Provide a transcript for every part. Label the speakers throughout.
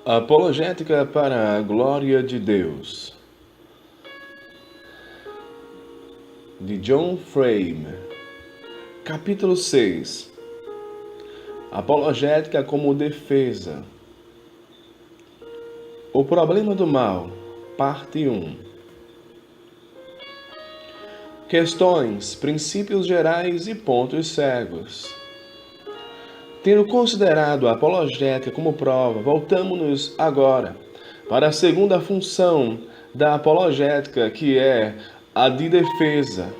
Speaker 1: Apologética para a Glória de Deus, de John Frame. Capítulo 6. Apologética como defesa. O problema do mal, parte 1. Questões, princípios gerais e pontos cegos. Tendo considerado a apologética como prova, voltamos-nos agora para a segunda função da apologética, que é a de defesa.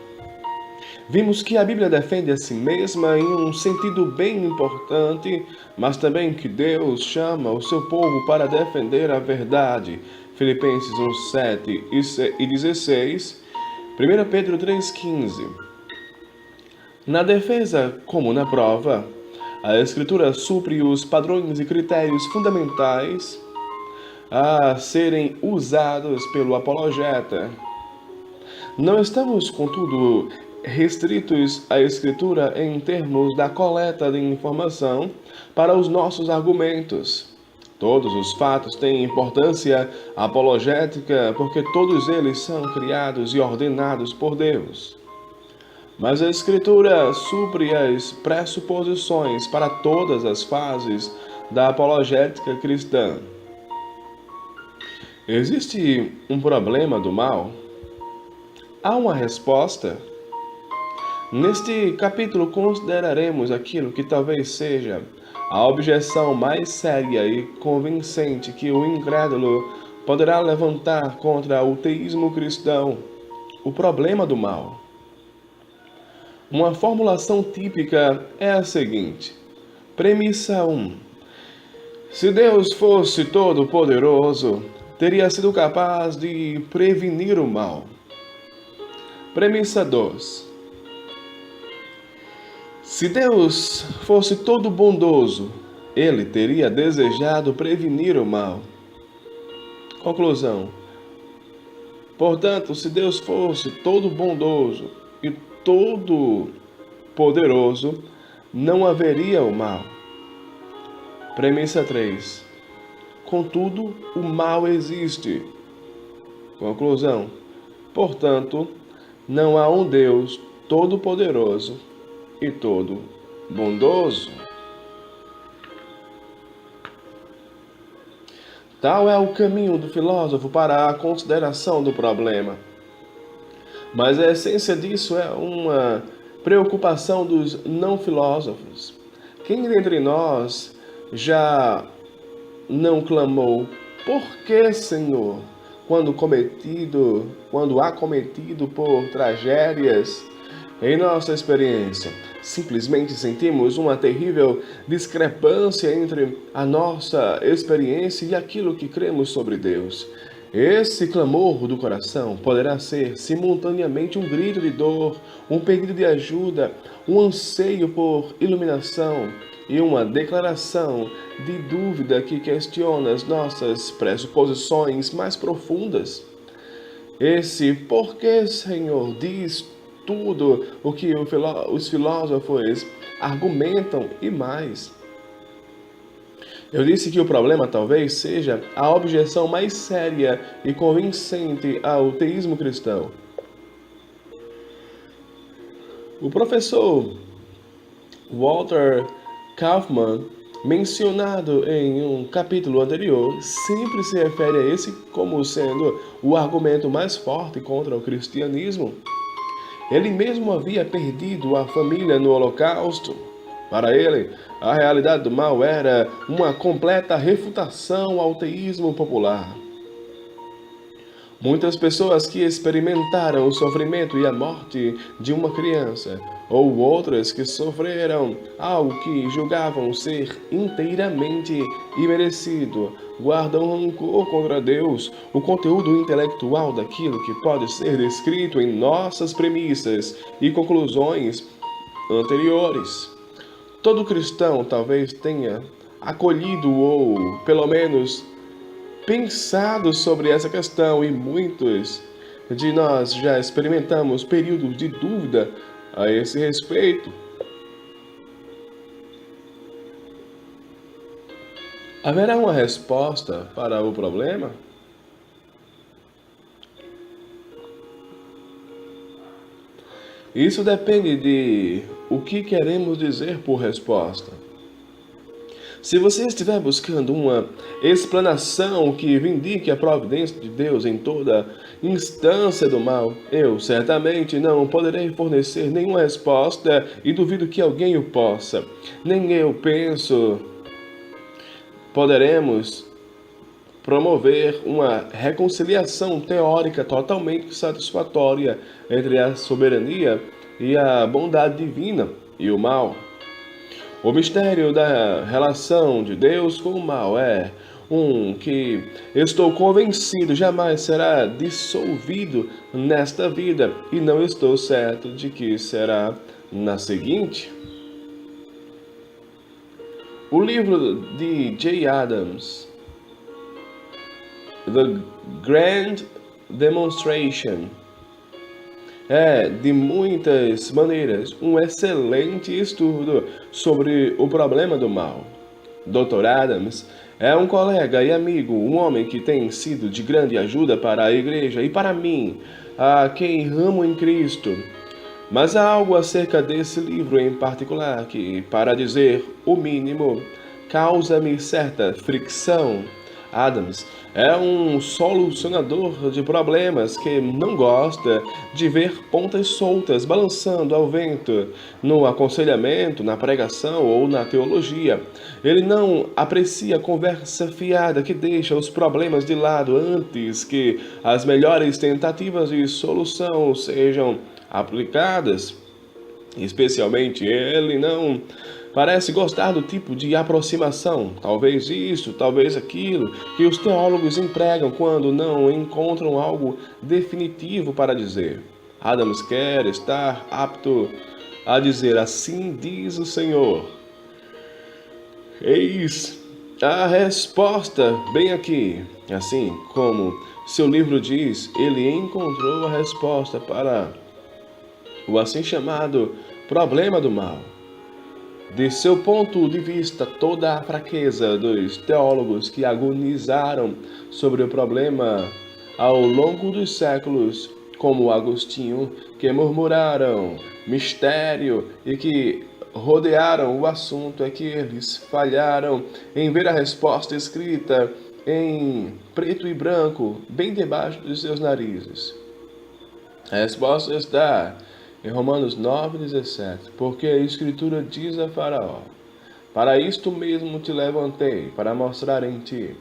Speaker 1: Vimos que a Bíblia defende a si mesma em um sentido bem importante, mas também que Deus chama o seu povo para defender a verdade. Filipenses 1:7 e 16, 1 Pedro 3:15. Na defesa, como na prova, a Escritura supre os padrões e critérios fundamentais a serem usados pelo apologeta. Não estamos, contudo, restritos à Escritura em termos da coleta de informação para os nossos argumentos. Todos os fatos têm importância apologética porque todos eles são criados e ordenados por Deus. Mas a Escritura supre as pressuposições para todas as fases da apologética cristã. Existe um problema do mal? Há uma resposta? Neste capítulo consideraremos aquilo que talvez seja a objeção mais séria e convincente que o incrédulo poderá levantar contra o teísmo cristão: o problema do mal. Uma formulação típica é a seguinte: premissa 1. Se Deus fosse todo-poderoso, teria sido capaz de prevenir o mal. Premissa 2. Se Deus fosse todo bondoso, ele teria desejado prevenir o mal. Conclusão. Portanto, se Deus fosse todo bondoso e todo poderoso, não haveria o mal. Premissa 3. Contudo, o mal existe. Conclusão. Portanto, não há um Deus todo-poderoso e todo bondoso. Tal é o caminho do filósofo para a consideração do problema. Mas a essência disso é uma preocupação dos não-filósofos. Quem dentre nós já não clamou: por que, Senhor, quando acometido por tragédias em nossa experiência, simplesmente sentimos uma terrível discrepância entre a nossa experiência e aquilo que cremos sobre Deus? Esse clamor do coração poderá ser simultaneamente um grito de dor, um pedido de ajuda, um anseio por iluminação e uma declaração de dúvida que questiona as nossas pressuposições mais profundas. Esse porquê, Senhor, diz tudo o que os filósofos argumentam e mais. Eu disse que o problema talvez seja a objeção mais séria e convincente ao teísmo cristão. O professor Walter Kaufmann, mencionado em um capítulo anterior, sempre se refere a esse como sendo o argumento mais forte contra o cristianismo. Ele mesmo havia perdido a família no Holocausto. Para ele, a realidade do mal era uma completa refutação ao teísmo popular. Muitas pessoas que experimentaram o sofrimento e a morte de uma criança, ou outras que sofreram algo que julgavam ser inteiramente imerecido, guardam rancor contra Deus, o conteúdo intelectual daquilo que pode ser descrito em nossas premissas e conclusões anteriores. Todo cristão talvez tenha acolhido ou, pelo menos, pensado sobre essa questão, e muitos de nós já experimentamos períodos de dúvida a esse respeito. Haverá uma resposta para o problema? Isso depende de o que queremos dizer por resposta. Se você estiver buscando uma explanação que vindique a providência de Deus em toda instância do mal, eu certamente não poderei fornecer nenhuma resposta e duvido que alguém o possa. Nem eu penso poderemos promover uma reconciliação teórica totalmente satisfatória entre a soberania e a bondade divina e o mal. O mistério da relação de Deus com o mal é um que estou convencido jamais será dissolvido nesta vida e não estou certo de que será na seguinte. O livro de J. Adams, The Grand Demonstration, é, de muitas maneiras, um excelente estudo sobre o problema do mal. Dr. Adams é um colega e amigo, um homem que tem sido de grande ajuda para a igreja e para mim, a quem amo em Cristo. Mas há algo acerca desse livro em particular que, para dizer o mínimo, causa-me certa fricção. Adams é um solucionador de problemas que não gosta de ver pontas soltas balançando ao vento no aconselhamento, na pregação ou na teologia. Ele não aprecia conversa fiada que deixa os problemas de lado antes que as melhores tentativas de solução sejam aplicadas. Especialmente ele não parece gostar do tipo de aproximação, talvez isso, talvez aquilo, que os teólogos empregam quando não encontram algo definitivo para dizer. Adams quer estar apto a dizer: assim diz o Senhor. Eis a resposta bem aqui. Assim como seu livro diz, ele encontrou a resposta para o assim chamado problema do mal. De seu ponto de vista, toda a fraqueza dos teólogos que agonizaram sobre o problema ao longo dos séculos, como Agostinho, que murmuraram mistério e que rodearam o assunto, é que eles falharam em ver a resposta escrita em preto e branco, bem debaixo dos seus narizes. A resposta está em Romanos 9,17, porque a Escritura diz a Faraó: para isto mesmo te levantei, para mostrar em ti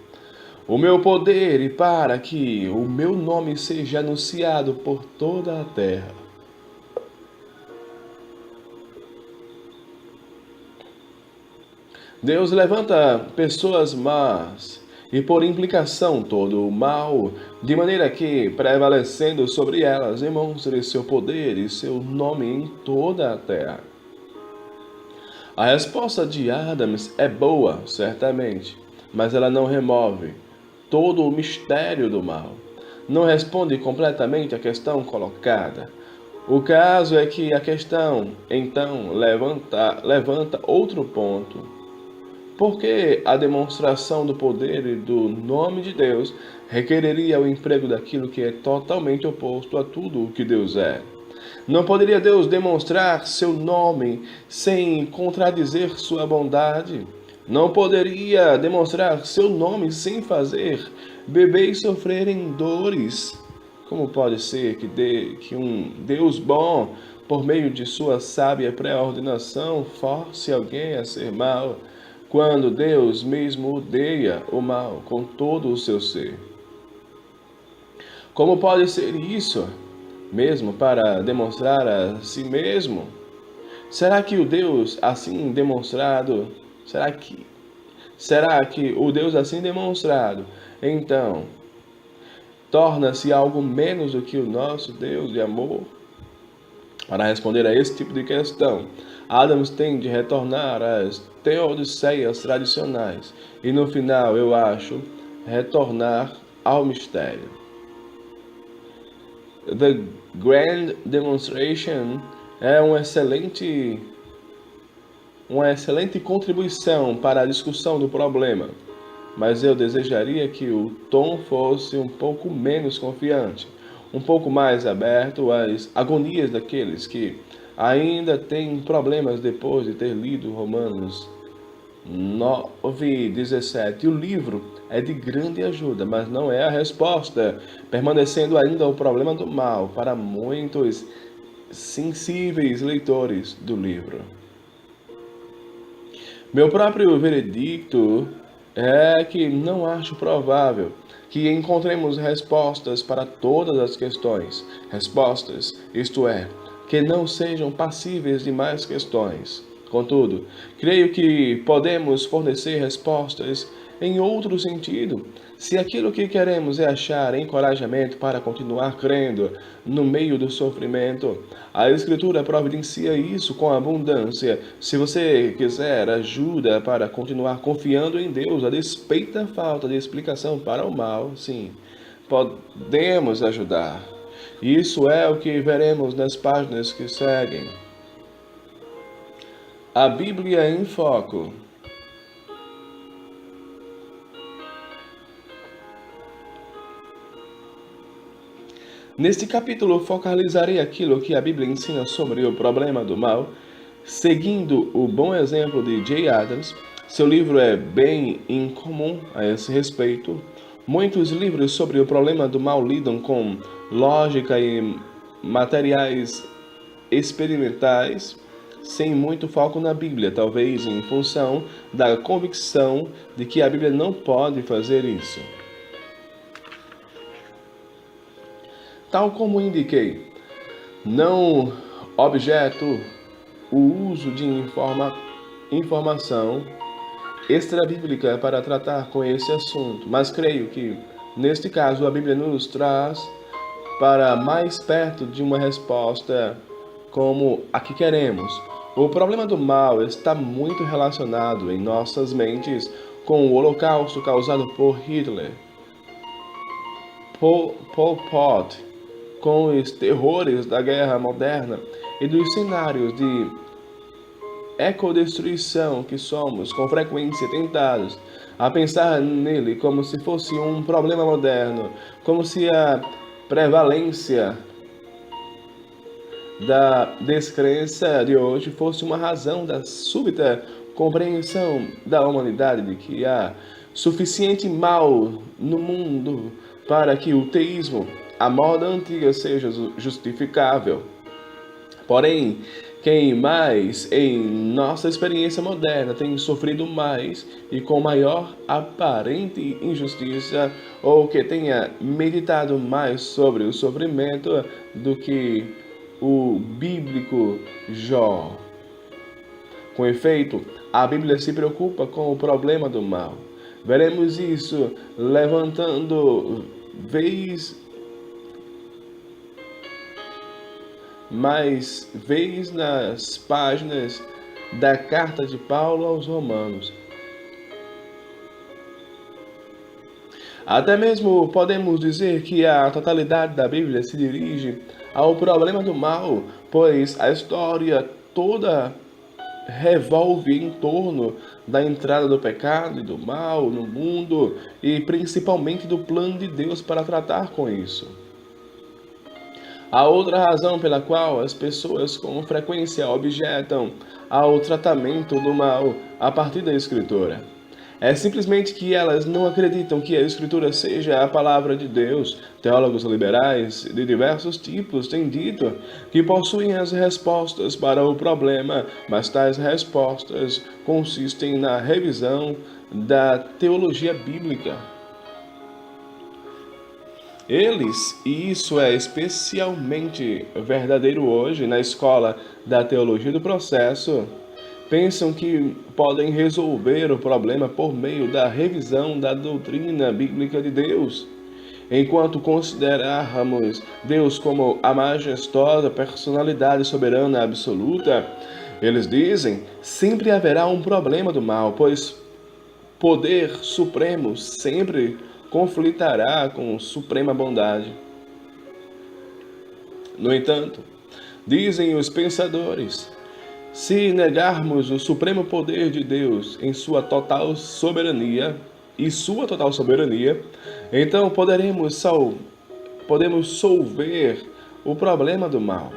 Speaker 1: o meu poder e para que o meu nome seja anunciado por toda a terra. Deus levanta pessoas más e, por implicação, todo o mal, de maneira que, prevalecendo sobre elas, demonstre seu poder e seu nome em toda a terra. A resposta de Adams é boa, certamente, mas ela não remove todo o mistério do mal. Não responde completamente à questão colocada. O caso é que a questão, então, levanta outro ponto. Porque a demonstração do poder e do nome de Deus requereria o emprego daquilo que é totalmente oposto a tudo o que Deus é. Não poderia Deus demonstrar seu nome sem contradizer sua bondade? Não poderia demonstrar seu nome sem fazer bebês sofrerem dores? Como pode ser que um Deus bom, por meio de sua sábia pré-ordenação, force alguém a ser mau, quando Deus mesmo odeia o mal com todo o seu ser? Como pode ser isso, mesmo para demonstrar a si mesmo? Será que o Deus assim demonstrado, será que o Deus assim demonstrado, então, torna-se algo menos do que o nosso Deus de amor? Para responder a esse tipo de questão, Adams tem de retornar às teodiceas tradicionais e, no final, eu acho, retornar ao mistério. The Grand Demonstration é uma excelente contribuição para a discussão do problema. mas eu desejaria que o tom fosse um pouco menos confiante, um pouco mais aberto às agonias daqueles que ainda têm problemas depois de ter lido Romanos 9:17. O livro é de grande ajuda, mas não é a resposta, permanecendo ainda o problema do mal para muitos sensíveis leitores do livro. Meu próprio veredicto é que não acho provável que encontremos respostas para todas as questões. Respostas, isto é, que não sejam passíveis de mais questões. Contudo, creio que podemos fornecer respostas em outro sentido, se aquilo que queremos é achar encorajamento para continuar crendo no meio do sofrimento. A Escritura providencia isso com abundância. Se você quiser ajuda para continuar confiando em Deus, a despeito da falta de explicação para o mal, sim, podemos ajudar. Isso é o que veremos nas páginas que seguem. A Bíblia em Foco. Neste capítulo, focalizarei aquilo que a Bíblia ensina sobre o problema do mal, seguindo o bom exemplo de Jay Adams. Seu livro é bem incomum a esse respeito. Muitos livros sobre o problema do mal lidam com lógica e materiais experimentais, sem muito foco na Bíblia, talvez em função da convicção de que a Bíblia não pode fazer isso. Tal como indiquei, não objeto o uso de informação extra-bíblica para tratar com esse assunto, mas creio que, neste caso, a Bíblia nos traz para mais perto de uma resposta como a que queremos. O problema do mal está muito relacionado em nossas mentes com o Holocausto causado por Hitler, Pol Pot, com os terrores da guerra moderna e dos cenários de ecodestruição que somos com frequência tentados a pensar nele como se fosse um problema moderno, como se a prevalência da descrença de hoje fosse uma razão da súbita compreensão da humanidade de que há suficiente mal no mundo para que o teísmo, a moda antiga, seja justificável. Porém, quem mais em nossa experiência moderna tem sofrido mais e com maior aparente injustiça, ou que tenha meditado mais sobre o sofrimento do que o bíblico Jó? Com efeito, a Bíblia se preocupa com o problema do mal. Veremos isso levantando mais vez nas páginas da carta de Paulo aos Romanos. Até mesmo podemos dizer que a totalidade da Bíblia se dirige ao problema do mal, pois a história toda revolve em torno da entrada do pecado e do mal no mundo e principalmente do plano de Deus para tratar com isso. A outra razão pela qual as pessoas com frequência objetam ao tratamento do mal a partir da Escritura é simplesmente que elas não acreditam que a Escritura seja a palavra de Deus. Teólogos liberais de diversos tipos têm dito que possuem as respostas para o problema, mas tais respostas consistem na revisão da teologia bíblica. Eles, e isso é especialmente verdadeiro hoje na escola da teologia do processo, pensam que podem resolver o problema por meio da revisão da doutrina bíblica de Deus. Enquanto considerarmos Deus como a majestosa personalidade soberana absoluta, eles dizem, sempre haverá um problema do mal, pois poder supremo sempre conflitará com suprema bondade. No entanto, dizem os pensadores, se negarmos o supremo poder de Deus em sua total soberania, e sua total soberania, então podemos solver o problema do mal.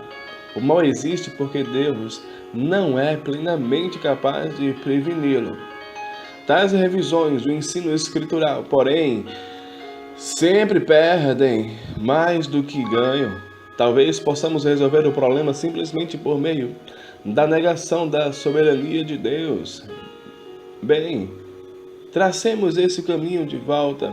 Speaker 1: O mal existe porque Deus não é plenamente capaz de preveni-lo. Tais revisões do ensino escritural, porém, sempre perdem mais do que ganham. Talvez possamos resolver o problema simplesmente por meio da negação da soberania de Deus. Bem, tracemos esse caminho de volta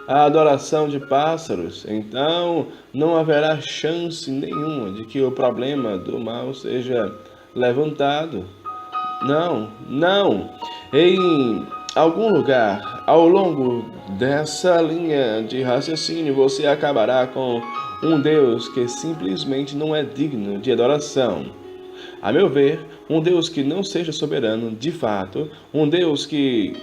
Speaker 1: à adoração de pássaros, então não haverá chance nenhuma de que o problema do mal seja levantado. Não. Em algum lugar, ao longo dessa linha de raciocínio, você acabará com um Deus que simplesmente não é digno de adoração. A meu ver, um Deus que não seja soberano, de fato, um Deus que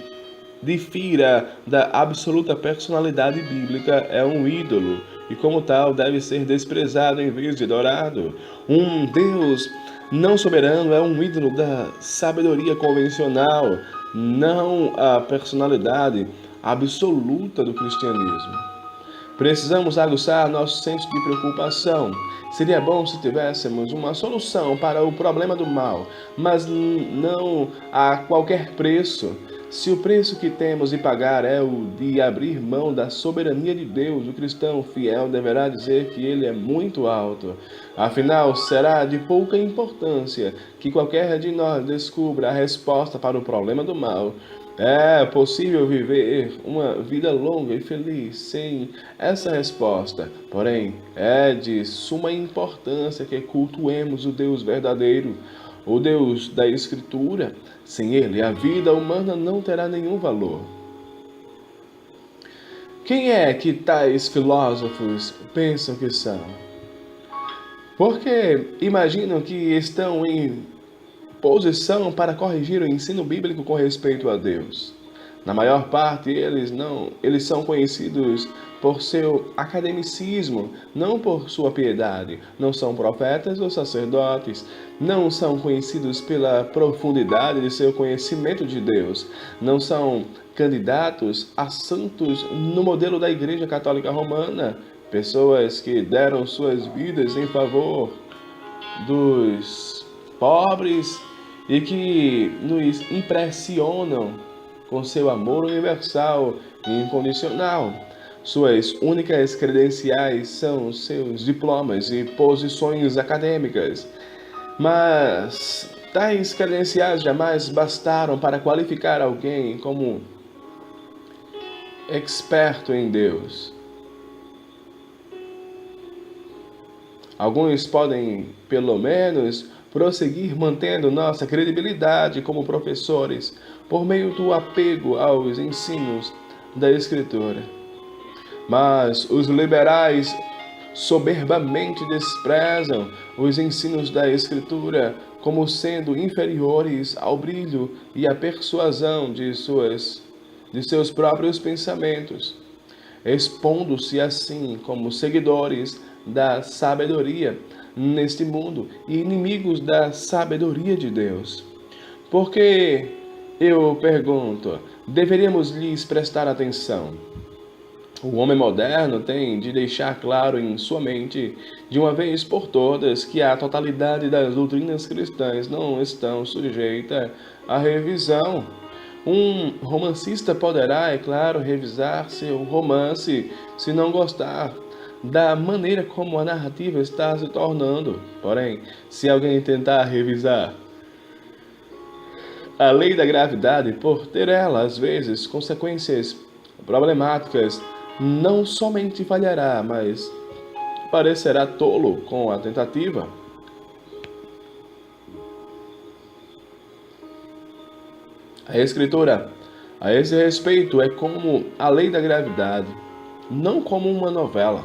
Speaker 1: difira da absoluta personalidade bíblica é um ídolo e, como tal, deve ser desprezado em vez de adorado. Um Deus não soberano é um ídolo da sabedoria convencional, não a personalidade absoluta do cristianismo. Precisamos aguçar nosso senso de preocupação. Seria bom se tivéssemos uma solução para o problema do mal, mas não a qualquer preço. Se o preço que temos de pagar é o de abrir mão da soberania de Deus, o cristão fiel deverá dizer que ele é muito alto. Afinal, será de pouca importância que qualquer de nós descubra a resposta para o problema do mal. É possível viver uma vida longa e feliz sem essa resposta. Porém, é de suma importância que cultuemos o Deus verdadeiro, o Deus da Escritura. Sem ele, a vida humana não terá nenhum valor. Quem é que tais filósofos pensam que são? Porque imaginam que estão em posição para corrigir o ensino bíblico com respeito a Deus. Na maior parte, eles são conhecidos por seu academicismo, não por sua piedade. Não são profetas ou sacerdotes, não são conhecidos pela profundidade de seu conhecimento de Deus, não são candidatos a santos no modelo da Igreja Católica Romana, pessoas que deram suas vidas em favor dos pobres e que nos impressionam com seu amor universal e incondicional. Suas únicas credenciais são seus diplomas e posições acadêmicas. Mas tais credenciais jamais bastaram para qualificar alguém como experto em Deus. Alguns podem, pelo menos, prosseguir mantendo nossa credibilidade como professores por meio do apego aos ensinos da Escritura. Mas os liberais soberbamente desprezam os ensinos da Escritura como sendo inferiores ao brilho e à persuasão de seus próprios pensamentos, expondo-se assim como seguidores da sabedoria neste mundo e inimigos da sabedoria de Deus. Porque, eu pergunto, deveríamos lhes prestar atenção? O homem moderno tem de deixar claro em sua mente, de uma vez por todas, que a totalidade das doutrinas cristãs não estão sujeitas à revisão. Um romancista poderá, é claro, revisar seu romance se não gostar da maneira como a narrativa está se tornando. Porém, se alguém tentar revisar a lei da gravidade por ter ela, às vezes, consequências problemáticas, não somente falhará, mas parecerá tolo com a tentativa. A Escritura, a esse respeito, é como a lei da gravidade, não como uma novela.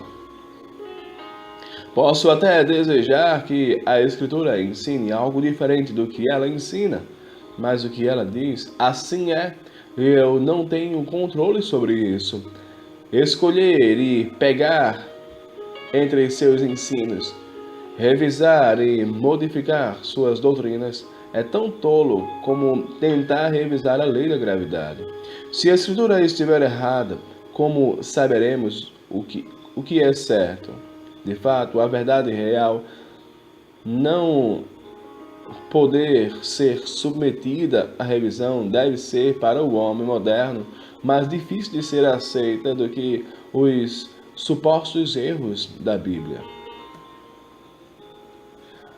Speaker 1: Posso até desejar que a Escritura ensine algo diferente do que ela ensina, mas o que ela diz, assim é, eu não tenho controle sobre isso. Escolher e pegar entre seus ensinos, revisar e modificar suas doutrinas é tão tolo como tentar revisar a lei da gravidade. Se a escritura estiver errada, como saberemos o que é certo? De fato, a verdade real não poder ser submetida à revisão deve ser para o homem moderno mais difícil de ser aceita do que os supostos erros da Bíblia.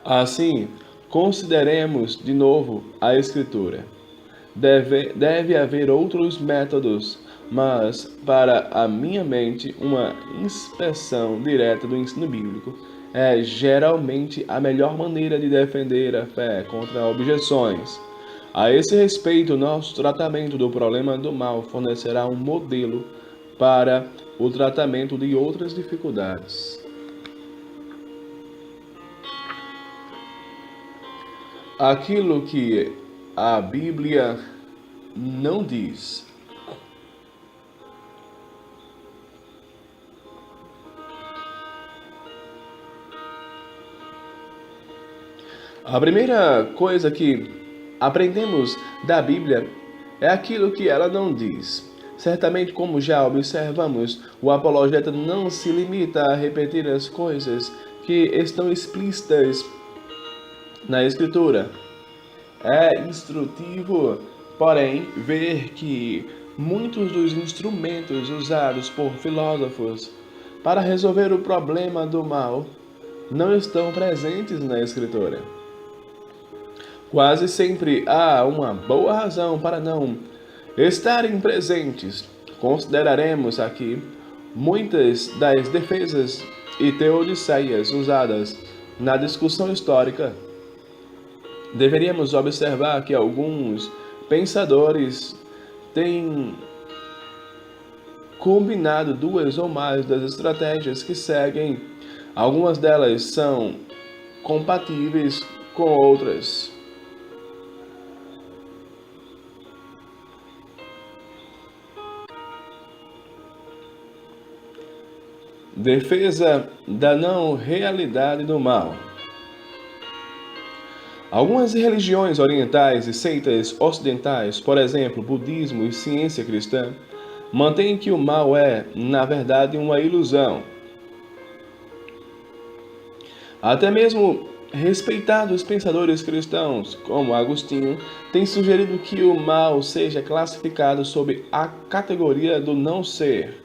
Speaker 1: Assim, consideremos de novo a Escritura. Deve haver outros métodos, mas para a minha mente, uma inspeção direta do ensino bíblico é geralmente a melhor maneira de defender a fé contra objeções. A esse respeito, nosso tratamento do problema do mal fornecerá um modelo para o tratamento de outras dificuldades. Aquilo que a Bíblia não diz. A primeira coisa que aprendemos da Bíblia é aquilo que ela não diz. Certamente, como já observamos, o apologeta não se limita a repetir as coisas que estão explícitas na Escritura. É instrutivo, porém, ver que muitos dos instrumentos usados por filósofos para resolver o problema do mal não estão presentes na Escritura. Quase sempre há uma boa razão para não estarem presentes. Consideraremos aqui muitas das defesas e teodiceias usadas na discussão histórica. Deveríamos observar que alguns pensadores têm combinado duas ou mais das estratégias que seguem. Algumas delas são compatíveis com outras. Defesa da não realidade do mal. Algumas religiões orientais e seitas ocidentais, por exemplo, budismo e ciência cristã, mantêm que o mal é, na verdade, uma ilusão. Até mesmo respeitados pensadores cristãos, como Agostinho, têm sugerido que o mal seja classificado sob a categoria do não ser.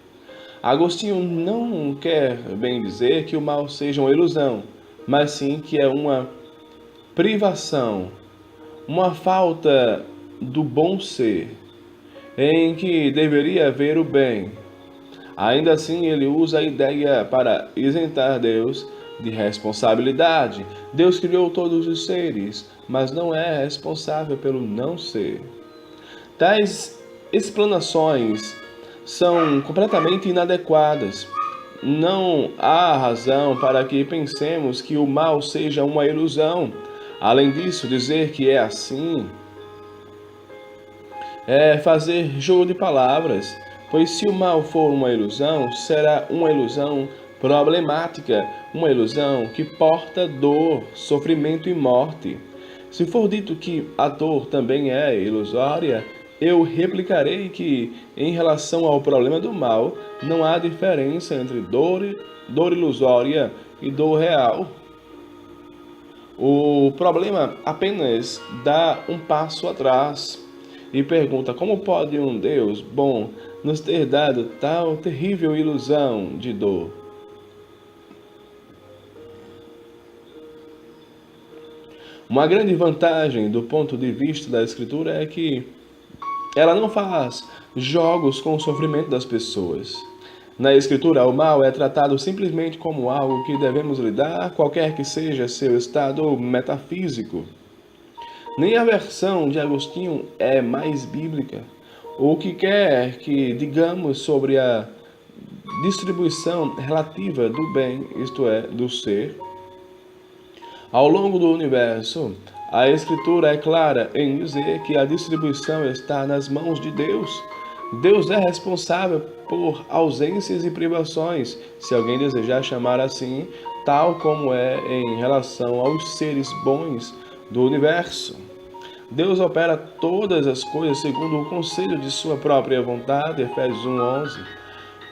Speaker 1: Agostinho não quer bem dizer que o mal seja uma ilusão, mas sim que é uma privação, uma falta do bom ser, em que deveria haver o bem. Ainda assim, ele usa a ideia para isentar Deus de responsabilidade. Deus criou todos os seres, mas não é responsável pelo não ser. Tais explanações são completamente inadequadas. Não há razão para que pensemos que o mal seja uma ilusão. Além disso, dizer que é assim é fazer jogo de palavras, pois se o mal for uma ilusão, será uma ilusão problemática, uma ilusão que porta dor, sofrimento e morte. Se for dito que a dor também é ilusória, eu replicarei que, em relação ao problema do mal, não há diferença entre dor ilusória e dor real. O problema apenas dá um passo atrás e pergunta como pode um Deus bom nos ter dado tal terrível ilusão de dor. Uma grande vantagem do ponto de vista da Escritura é que ela não faz jogos com o sofrimento das pessoas. Na Escritura, o mal é tratado simplesmente como algo que devemos lidar, qualquer que seja seu estado metafísico. Nem a versão de Agostinho é mais bíblica. O que quer que digamos sobre a distribuição relativa do bem, isto é, do ser, ao longo do universo, a Escritura é clara em dizer que a distribuição está nas mãos de Deus. Deus é responsável por ausências e privações, se alguém desejar chamar assim, tal como é em relação aos seres bons do universo. Deus opera todas as coisas segundo o conselho de sua própria vontade, Efésios 1:11.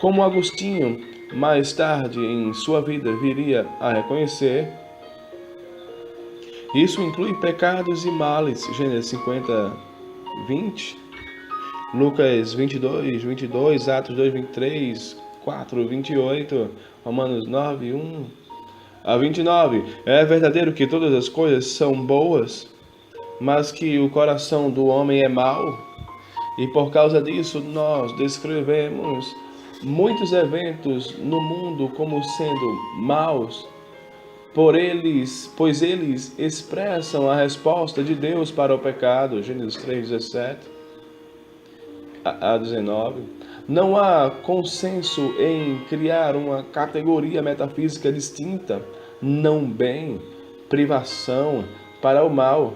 Speaker 1: Como Agostinho, mais tarde em sua vida, viria a reconhecer, isso inclui pecados e males, Gênesis 50:20, Lucas 22:22, Atos 2:23, 4:28, Romanos 9:1 a 29. É verdadeiro que todas as coisas são boas, mas que o coração do homem é mau, e por causa disso nós descrevemos muitos eventos no mundo como sendo maus, pois eles expressam a resposta de Deus para o pecado, Gênesis 3:17 a 19. Não há consenso em criar uma categoria metafísica distinta, não bem, privação, para o mal.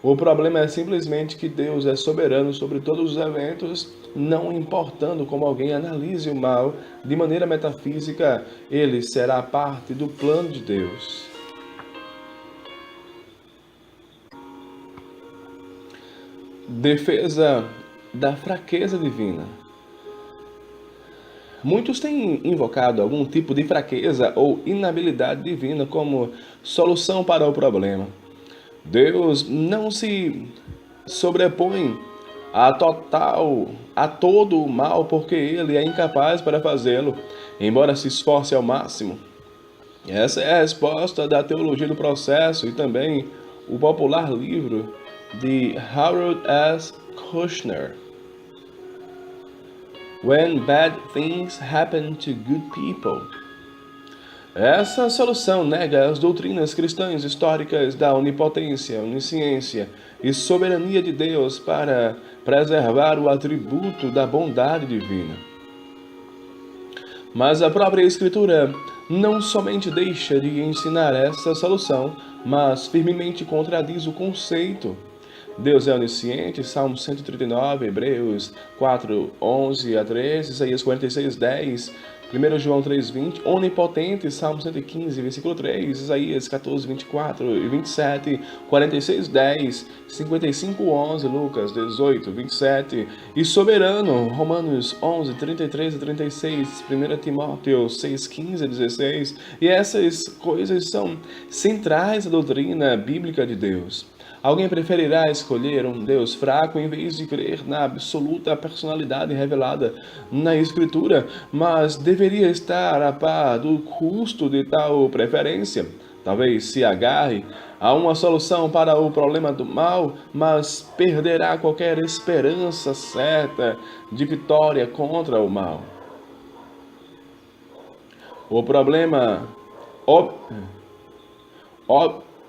Speaker 1: O problema é simplesmente que Deus é soberano sobre todos os eventos, não importando como alguém analise o mal de maneira metafísica, ele será parte do plano de Deus. Defesa da fraqueza divina. Muitos têm invocado algum tipo de fraqueza ou inabilidade divina como solução para o problema. Deus não se sobrepõe a todo o mal porque ele é incapaz para fazê-lo, embora se esforce ao máximo. Essa é a resposta da teologia do processo e também o popular livro de Harold S. Kushner, When Bad Things Happen to Good People. Essa solução nega as doutrinas cristãs históricas da onipotência, onisciência e soberania de Deus para preservar o atributo da bondade divina. Mas a própria Escritura não somente deixa de ensinar essa solução, mas firmemente contradiz o conceito. Deus é onisciente, Salmo 139, Hebreus 4:11 a 13, Isaías 46:10, 1 João 3:20, onipotente, Salmo 115, versículo 3, Isaías 14:24 e 27, 46:10, 55:11, Lucas 18:27, e soberano, Romanos 11:33 a 36, 1 Timóteo 6:15 a 16, e essas coisas são centrais da doutrina bíblica de Deus. Alguém preferirá escolher um Deus fraco em vez de crer na absoluta personalidade revelada na Escritura, mas deveria estar a par do custo de tal preferência. Talvez se agarre a uma solução para o problema do mal, mas perderá qualquer esperança certa de vitória contra o mal. O problema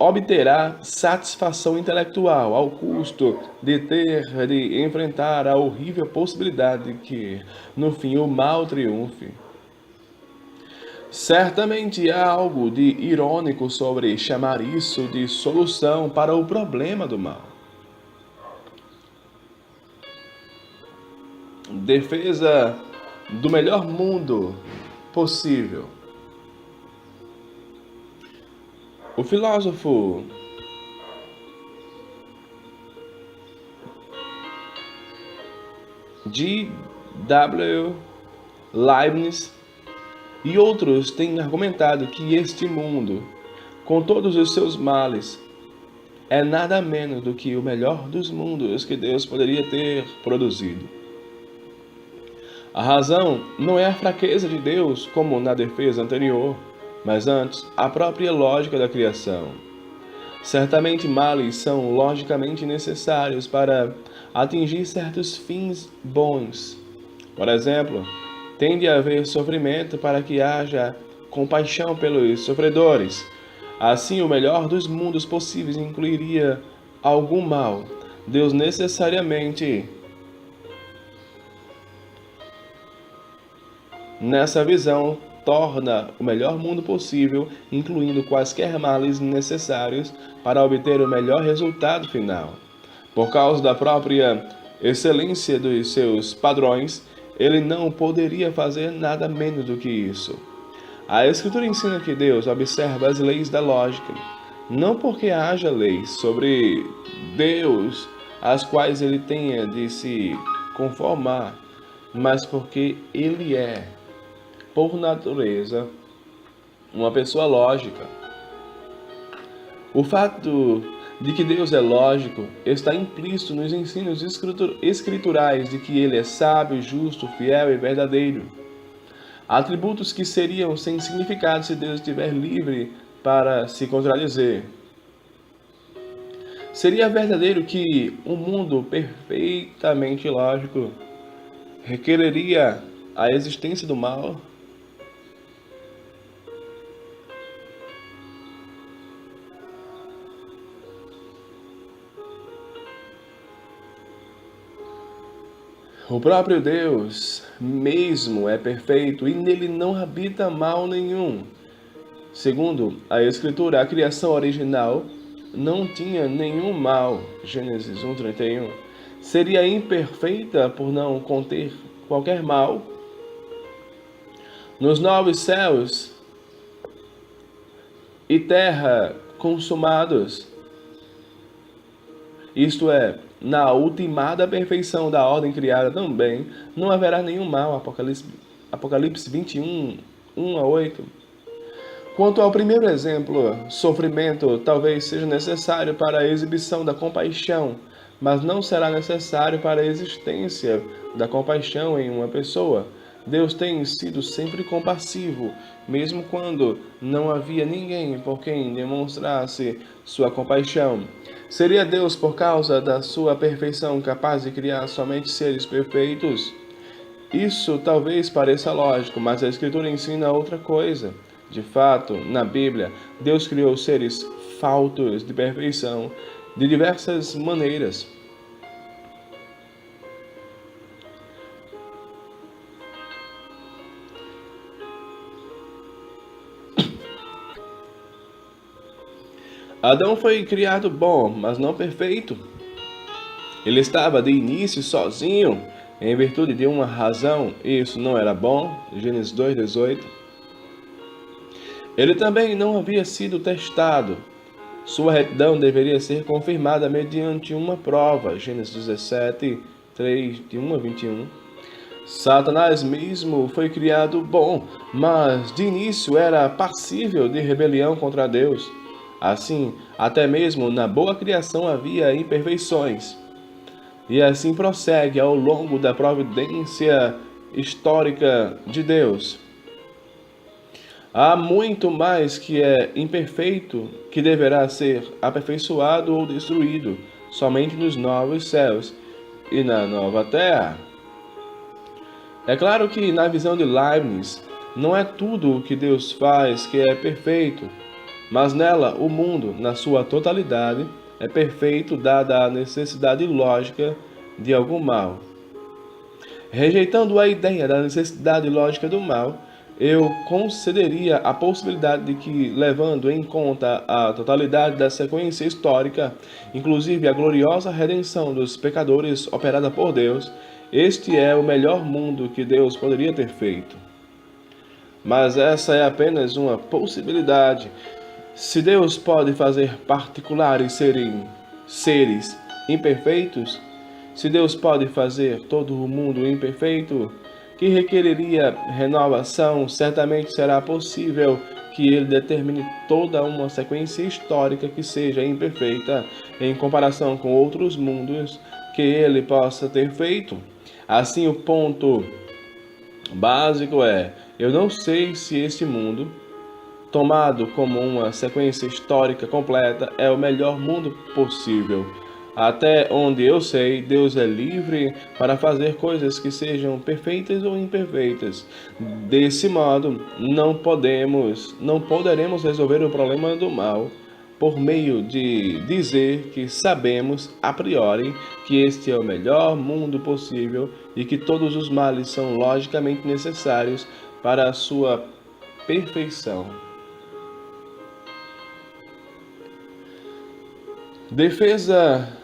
Speaker 1: obterá satisfação intelectual ao custo de ter de enfrentar a horrível possibilidade de que, no fim, o mal triunfe. Certamente há algo de irônico sobre chamar isso de solução para o problema do mal. Defesa do melhor mundo possível. O filósofo G.W. Leibniz e outros têm argumentado que este mundo, com todos os seus males, é nada menos do que o melhor dos mundos que Deus poderia ter produzido. A razão não é a fraqueza de Deus, como na defesa anterior, mas antes a própria lógica da criação. Certamente males são logicamente necessários para atingir certos fins bons. Por exemplo, tem de haver sofrimento para que haja compaixão pelos sofredores. Assim, o melhor dos mundos possíveis incluiria algum mal. Deus necessariamente, nessa visão, torna o melhor mundo possível, incluindo quaisquer males necessários para obter o melhor resultado final. Por causa da própria excelência dos seus padrões, ele não poderia fazer nada menos do que isso. A Escritura ensina que Deus observa as leis da lógica, não porque haja leis sobre Deus às quais ele tenha de se conformar, mas porque ele é, por natureza, uma pessoa lógica. O fato de que Deus é lógico está implícito nos ensinos escriturais de que ele é sábio, justo, fiel e verdadeiro. Atributos que seriam sem significado se Deus estiver livre para se contradizer. Seria verdadeiro que um mundo perfeitamente lógico requereria a existência do mal? O próprio Deus mesmo é perfeito e nele não habita mal nenhum. Segundo a Escritura, a criação original não tinha nenhum mal. Gênesis 1:31. Seria imperfeita por não conter qualquer mal. Nos novos céus e terra consumados, isto é, na ultimada perfeição da ordem criada também, não haverá nenhum mal. Apocalipse 21, 1-8. Quanto ao primeiro exemplo, sofrimento talvez seja necessário para a exibição da compaixão, mas não será necessário para a existência da compaixão em uma pessoa. Deus tem sido sempre compassivo, mesmo quando não havia ninguém por quem demonstrasse sua compaixão. Seria Deus, por causa da sua perfeição, capaz de criar somente seres perfeitos? Isso talvez pareça lógico, mas a Escritura ensina outra coisa. De fato, na Bíblia, Deus criou seres faltos de perfeição de diversas maneiras. Adão foi criado bom, mas não perfeito. Ele estava de início sozinho, em virtude de uma razão, e isso não era bom. Gênesis 2:18. Ele também não havia sido testado. Sua retidão deveria ser confirmada mediante uma prova. Gênesis 17:3, de 1-21. Satanás mesmo foi criado bom, mas de início era passível de rebelião contra Deus. Assim, até mesmo na boa criação havia imperfeições. E assim prossegue ao longo da providência histórica de Deus. Há muito mais que é imperfeito que deverá ser aperfeiçoado ou destruído somente nos novos céus e na nova terra. É claro que, na visão de Leibniz, não é tudo o que Deus faz que é perfeito, mas nela o mundo, na sua totalidade, é perfeito dada a necessidade lógica de algum mal. Rejeitando a ideia da necessidade lógica do mal, eu concederia a possibilidade de que, levando em conta a totalidade da sequência histórica, inclusive a gloriosa redenção dos pecadores operada por Deus, este é o melhor mundo que Deus poderia ter feito. Mas essa é apenas uma possibilidade. Se Deus pode fazer particulares seres imperfeitos, se Deus pode fazer todo o mundo imperfeito, que requereria renovação, certamente será possível que ele determine toda uma sequência histórica que seja imperfeita em comparação com outros mundos que ele possa ter feito. Assim, o ponto básico é: eu não sei se este mundo, tomado como uma sequência histórica completa, é o melhor mundo possível. Até onde eu sei, Deus é livre para fazer coisas que sejam perfeitas ou imperfeitas. Desse modo, não poderemos resolver o problema do mal por meio de dizer que sabemos a priori que este é o melhor mundo possível e que todos os males são logicamente necessários para a sua perfeição. Defesa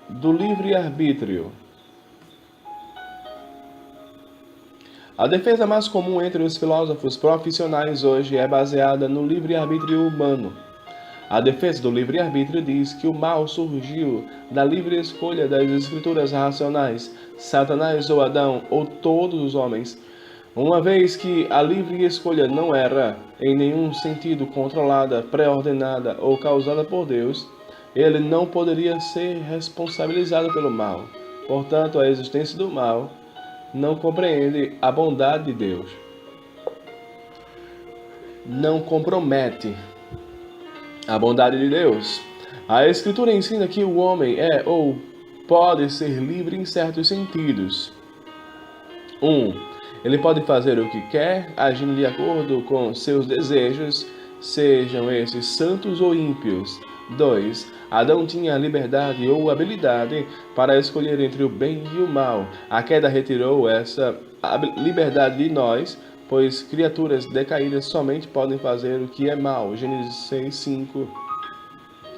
Speaker 1: do livre-arbítrio. A defesa mais comum entre os filósofos profissionais hoje é baseada no livre-arbítrio humano. A defesa do livre-arbítrio diz que o mal surgiu da livre escolha das escrituras racionais, Satanás ou Adão ou todos os homens. Uma vez que a livre escolha não era, em nenhum sentido, controlada, pré-ordenada ou causada por Deus, ele não poderia ser responsabilizado pelo mal. Portanto, a existência do mal não compreende a bondade de Deus. Não compromete a bondade de Deus. A Escritura ensina que o homem é ou pode ser livre em certos sentidos. 1. Ele pode fazer o que quer, agindo de acordo com seus desejos, sejam esses santos ou ímpios. 2. Adão tinha a liberdade ou habilidade para escolher entre o bem e o mal. A queda retirou essa liberdade de nós, pois criaturas decaídas somente podem fazer o que é mal. Gênesis 6, 5,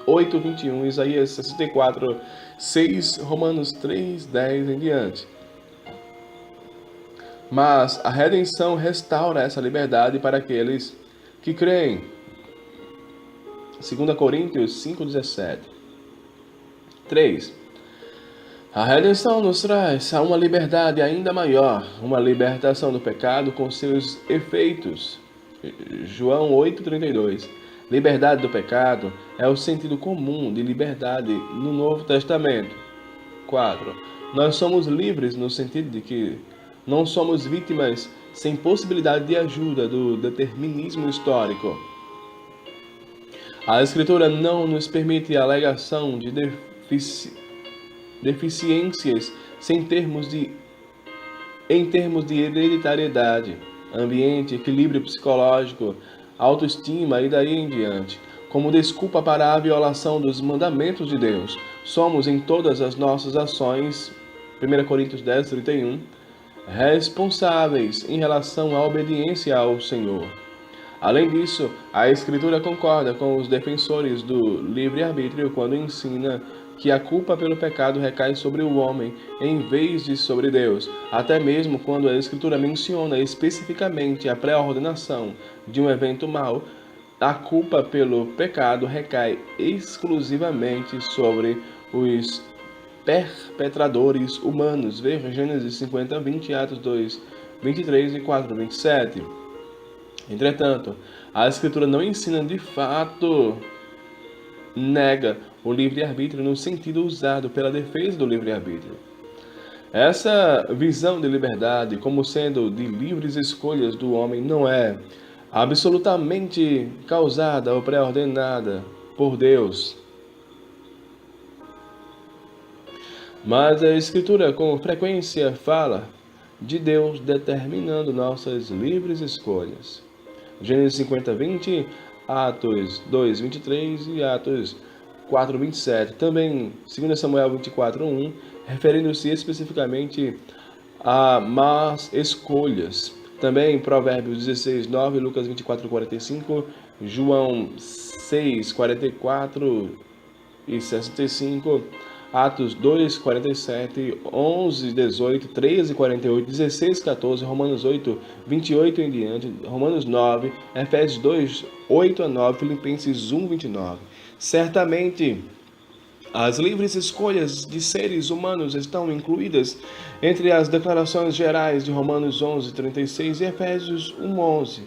Speaker 1: 8, 21, Isaías 64, 6, Romanos 3, 10 em diante. Mas a redenção restaura essa liberdade para aqueles que creem. 2 Coríntios 5,17. 3. A redenção nos traz a uma liberdade ainda maior, uma libertação do pecado com seus efeitos. João 8,32. Liberdade do pecado é o sentido comum de liberdade no Novo Testamento. 4. Nós somos livres no sentido de que não somos vítimas sem possibilidade de ajuda do determinismo histórico. A Escritura não nos permite a alegação de deficiências em termos de hereditariedade, ambiente, equilíbrio psicológico, autoestima e daí em diante, como desculpa para a violação dos mandamentos de Deus. Somos em todas as nossas ações, 1 Coríntios 10, 31, responsáveis em relação à obediência ao Senhor. Além disso, a Escritura concorda com os defensores do livre-arbítrio quando ensina que a culpa pelo pecado recai sobre o homem em vez de sobre Deus, até mesmo quando a Escritura menciona especificamente a pré-ordenação de um evento mau, a culpa pelo pecado recai exclusivamente sobre os perpetradores humanos. Veja Gênesis 50, 20, Atos 2, 23 e 4, 27. Entretanto, a Escritura não ensina de fato, nega o livre-arbítrio no sentido usado pela defesa do livre-arbítrio. Essa visão de liberdade como sendo de livres escolhas do homem não é absolutamente causada ou pré-ordenada por Deus. Mas a Escritura com frequência fala de Deus determinando nossas livres escolhas. Gênesis 50, 20, Atos 2, 23 e Atos 4, 27. Também 2 Samuel 24, 1, referindo-se especificamente a más escolhas. Também Provérbios 16, 9, Lucas 24, 45, João 6, 44 e 65, Atos 2, 47, 11, 18, 13, 48, 16, 14, Romanos 8, 28 em diante, Romanos 9, Efésios 2, 8 a 9, Filipenses 1, 29. Certamente, as livres escolhas de seres humanos estão incluídas entre as declarações gerais de Romanos 11, 36 e Efésios 1, 11.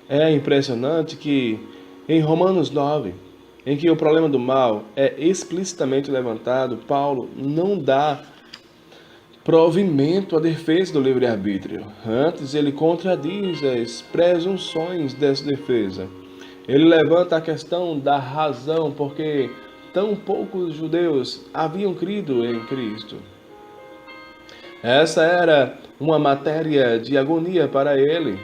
Speaker 1: É impressionante que em Romanos 9, em que o problema do mal é explicitamente levantado, Paulo não dá provimento à defesa do livre-arbítrio. Antes, ele contradiz as presunções dessa defesa. Ele levanta a questão da razão, porque tão poucos judeus haviam crido em Cristo. Essa era uma matéria de agonia para ele,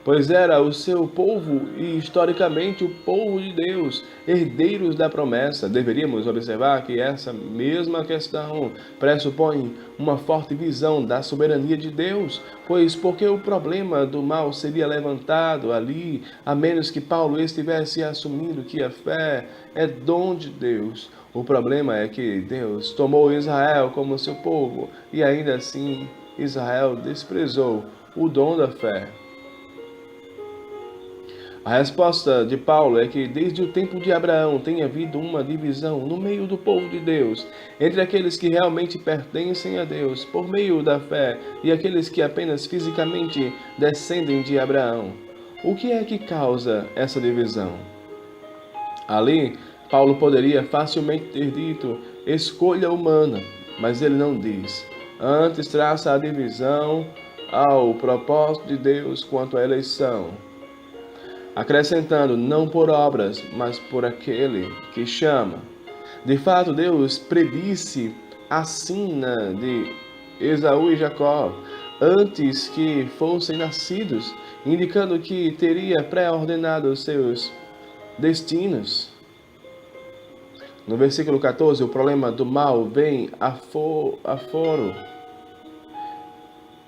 Speaker 1: pois era o seu povo e, historicamente, o povo de Deus, herdeiros da promessa. Deveríamos observar que essa mesma questão pressupõe uma forte visão da soberania de Deus, pois porque o problema do mal seria levantado ali, a menos que Paulo estivesse assumindo que a fé é dom de Deus. O problema é que Deus tomou Israel como seu povo, e ainda assim Israel desprezou o dom da fé. A resposta de Paulo é que desde o tempo de Abraão tem havido uma divisão no meio do povo de Deus, entre aqueles que realmente pertencem a Deus por meio da fé e aqueles que apenas fisicamente descendem de Abraão. O que é que causa essa divisão? Ali, Paulo poderia facilmente ter dito escolha humana, mas ele não diz. Antes traça a divisão ao propósito de Deus quanto à eleição, acrescentando não por obras, mas por aquele que chama. De fato, Deus predisse a sina de Esaú e Jacó antes que fossem nascidos, indicando que teria pré-ordenado seus destinos. No versículo 14, o problema do mal vem afora.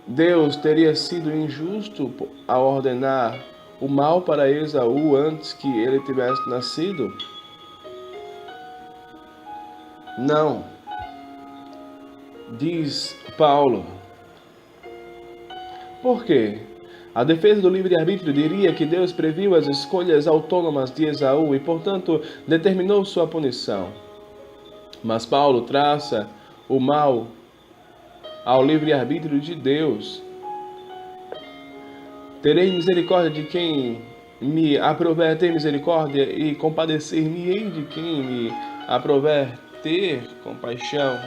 Speaker 1: Deus teria sido injusto ao ordenar o mal para Esaú antes que ele tivesse nascido? Não, diz Paulo. Por quê? A defesa do livre-arbítrio diria que Deus previu as escolhas autônomas de Esaú e, portanto, determinou sua punição. Mas Paulo traça o mal ao livre-arbítrio de Deus. Terei misericórdia de quem me aprover ter misericórdia e compadecer-me-ei de quem me aprover ter compaixão.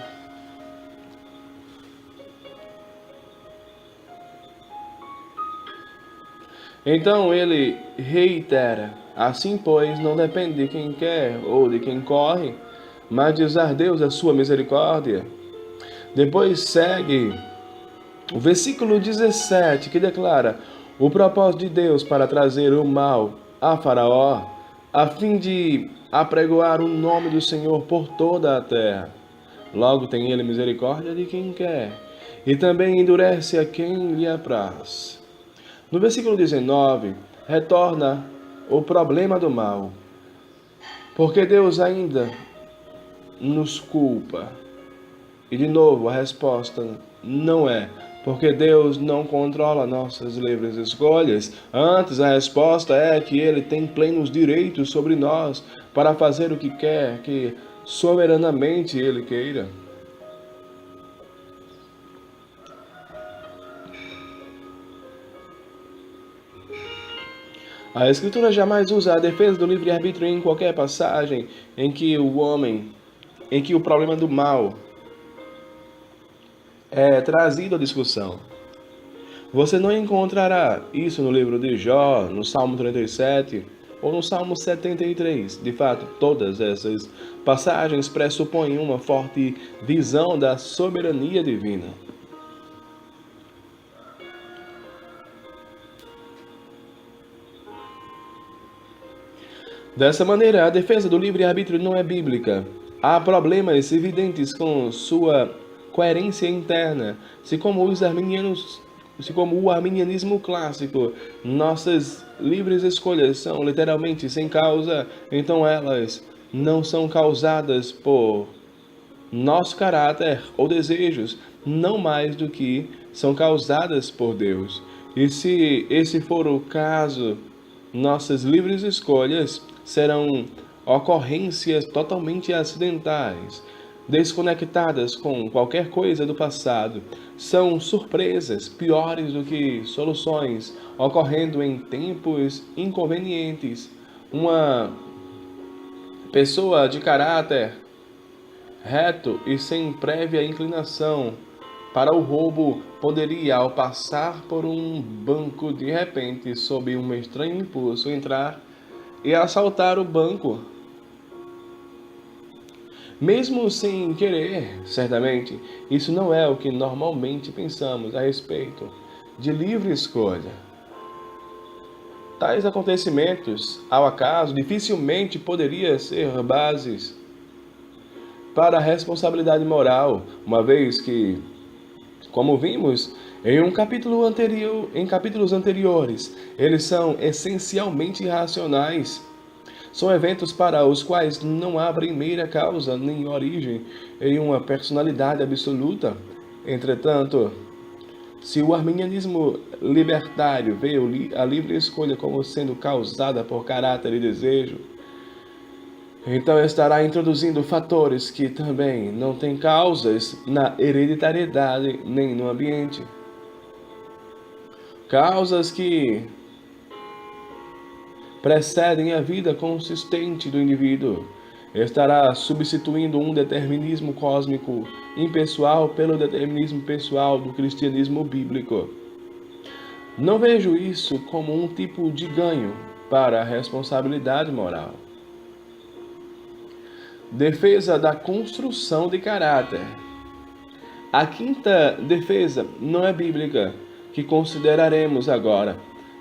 Speaker 1: Então ele reitera: assim, pois, não depende de quem quer ou de quem corre, mas de usar Deus a sua misericórdia. Depois segue o versículo 17, que declara o propósito de Deus para trazer o mal a Faraó, a fim de apregoar o nome do Senhor por toda a terra. Logo tem ele misericórdia de quem quer, e também endurece a quem lhe apraz. No versículo 19, retorna o problema do mal, porque Deus ainda nos culpa. E de novo, a resposta não é porque Deus não controla nossas livres escolhas. Antes, a resposta é que Ele tem plenos direitos sobre nós para fazer o que quer, que soberanamente Ele queira. A Escritura jamais usa a defesa do livre-arbítrio em qualquer passagem em que o problema do mal é trazido à discussão. Você não encontrará isso no livro de Jó, no Salmo 37 ou no Salmo 73. De fato, todas essas passagens pressupõem uma forte visão da soberania divina. Dessa maneira, a defesa do livre-arbítrio não é bíblica. Há problemas evidentes com sua coerência interna, se como o arminianismo clássico, nossas livres escolhas são literalmente sem causa, então elas não são causadas por nosso caráter ou desejos, não mais do que são causadas por Deus. E se esse for o caso, nossas livres escolhas serão ocorrências totalmente acidentais, desconectadas com qualquer coisa do passado. São surpresas piores do que soluções ocorrendo em tempos inconvenientes. Uma pessoa de caráter reto e sem prévia inclinação para o roubo poderia, ao passar por um banco, de repente, sob um estranho impulso, entrar e assaltar o banco. Mesmo sem querer, certamente, isso não é o que normalmente pensamos a respeito de livre escolha. Tais acontecimentos, ao acaso, dificilmente poderiam ser bases para a responsabilidade moral, uma vez que, como vimos em capítulos anteriores, eles são essencialmente irracionais. São eventos para os quais não há primeira causa nem origem em uma personalidade absoluta. Entretanto, Se o arminianismo libertário vê a livre escolha como sendo causada por caráter e desejo, então estará introduzindo fatores que também não têm causas na hereditariedade nem no ambiente. Causas que precedem a vida consistente do indivíduo. Estará substituindo um determinismo cósmico impessoal pelo determinismo pessoal do cristianismo bíblico. Não vejo isso como um tipo de ganho para a responsabilidade moral. Defesa da construção de caráter. A quinta defesa não é bíblica, que consideraremos agora.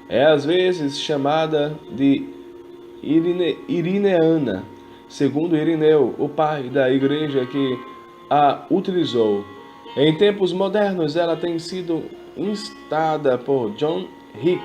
Speaker 1: É às vezes chamada de irineana, segundo Irineu, o pai da igreja que a utilizou. Em tempos modernos, ela tem sido instada por John Hick,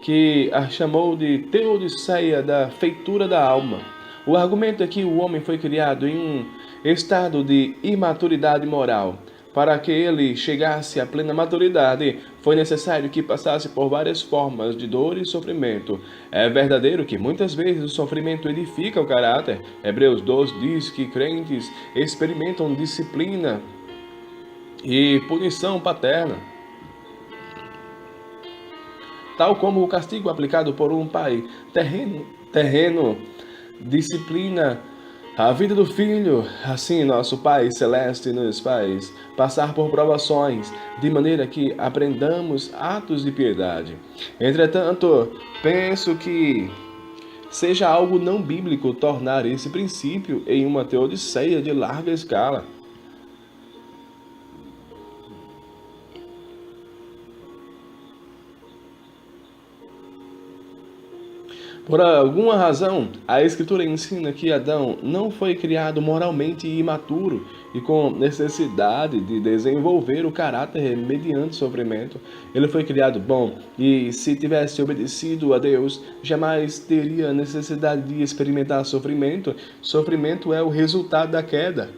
Speaker 1: que a chamou de teodiceia da feitura da alma. O argumento é que o homem foi criado em um estado de imaturidade moral. Para que ele chegasse à plena maturidade, foi necessário que passasse por várias formas de dor e sofrimento. É verdadeiro que muitas vezes o sofrimento edifica o caráter. Hebreus 12 diz que crentes experimentam disciplina e punição paterna, tal como o castigo aplicado por um pai terreno disciplina a vida do filho. Assim nosso Pai Celeste nos faz passar por provações, de maneira que aprendamos atos de piedade. Entretanto, penso que seja algo não bíblico tornar esse princípio em uma teodiceia de larga escala. Por alguma razão, a Escritura ensina que Adão não foi criado moralmente imaturo e com necessidade de desenvolver o caráter mediante sofrimento. Ele foi criado bom e, se tivesse obedecido a Deus, jamais teria necessidade de experimentar sofrimento. Sofrimento é o resultado da queda.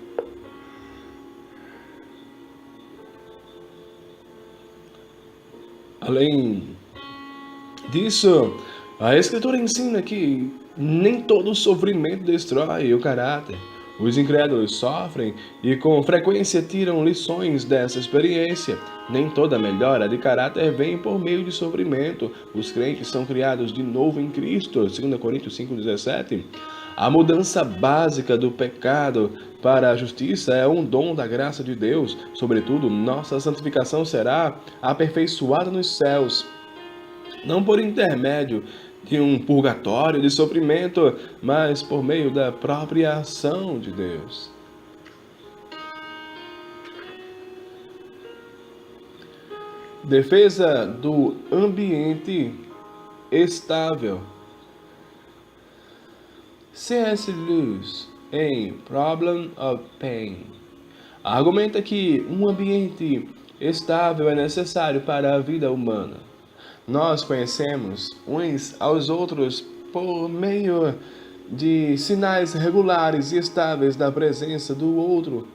Speaker 1: Além disso, a Escritura ensina que nem todo sofrimento destrói o caráter. Os incrédulos sofrem e com frequência tiram lições dessa experiência. Nem toda melhora de caráter vem por meio de sofrimento. Os crentes são criados de novo em Cristo, 2 Coríntios 5,17. A mudança básica do pecado para a justiça é um dom da graça de Deus. Sobretudo, nossa santificação será aperfeiçoada nos céus, não por intermédio de um purgatório de sofrimento, mas por meio da própria ação de Deus. Defesa do ambiente estável. C.S. Lewis, em Problem of Pain, argumenta que um ambiente estável é necessário para a vida humana. Nós conhecemos uns aos outros por meio de sinais regulares e estáveis da presença do outro,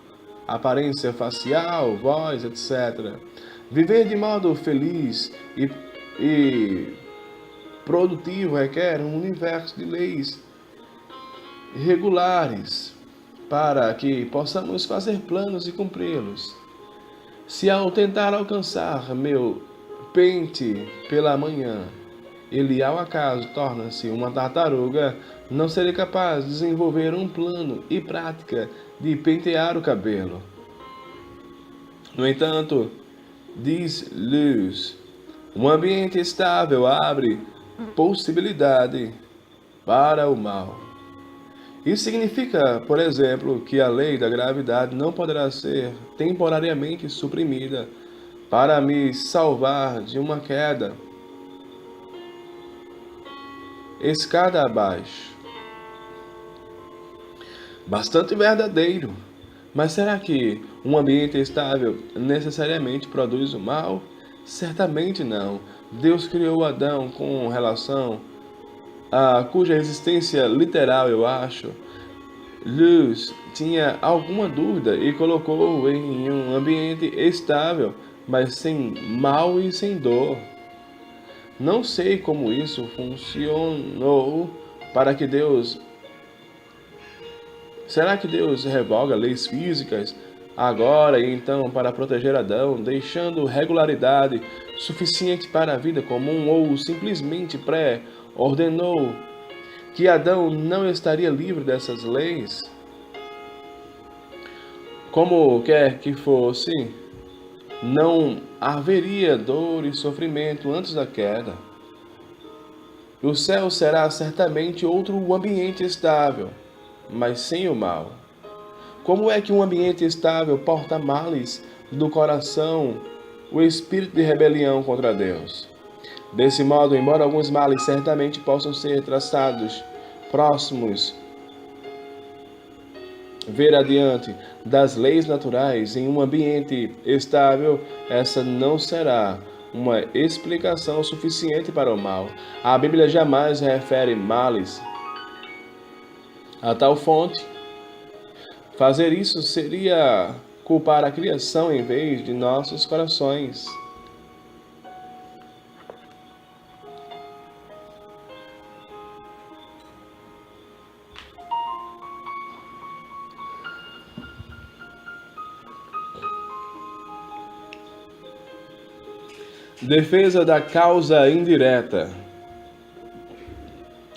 Speaker 1: aparência facial, voz, etc. Viver de modo feliz e produtivo requer um universo de leis regulares para que possamos fazer planos e cumpri-los. Se ao tentar alcançar meu pente pela manhã, ele ao acaso torna-se uma tartaruga, não serei capaz de desenvolver um plano e prática de pentear o cabelo. No entanto, diz Lewis, um ambiente estável abre possibilidade para o mal. Isso significa, por exemplo, que a lei da gravidade não poderá ser temporariamente suprimida para me salvar de uma queda escada abaixo. Bastante verdadeiro. Mas será que um ambiente estável necessariamente produz o mal? Certamente não. Deus criou Adão com relação a cuja existência literal, eu acho, Lewis tinha alguma dúvida e colocou em um ambiente estável mas sem mal e sem dor. Não sei como isso funcionou para que Deus. Será que Deus revoga leis físicas agora e então para proteger Adão, deixando regularidade suficiente para a vida comum, ou simplesmente pré-ordenou que Adão não estaria livre dessas leis? Como quer que fosse, não haveria dor e sofrimento antes da queda. O céu será certamente outro ambiente estável, mas sem o mal. Como é que um ambiente estável porta males do coração, o espírito de rebelião contra Deus? Desse modo, embora alguns males certamente possam ser traçados próximos, ver adiante das leis naturais em um ambiente estável, essa não será uma explicação suficiente para o mal. A Bíblia jamais refere males a tal fonte. Fazer isso seria culpar a criação em vez de nossos corações. Defesa da causa indireta.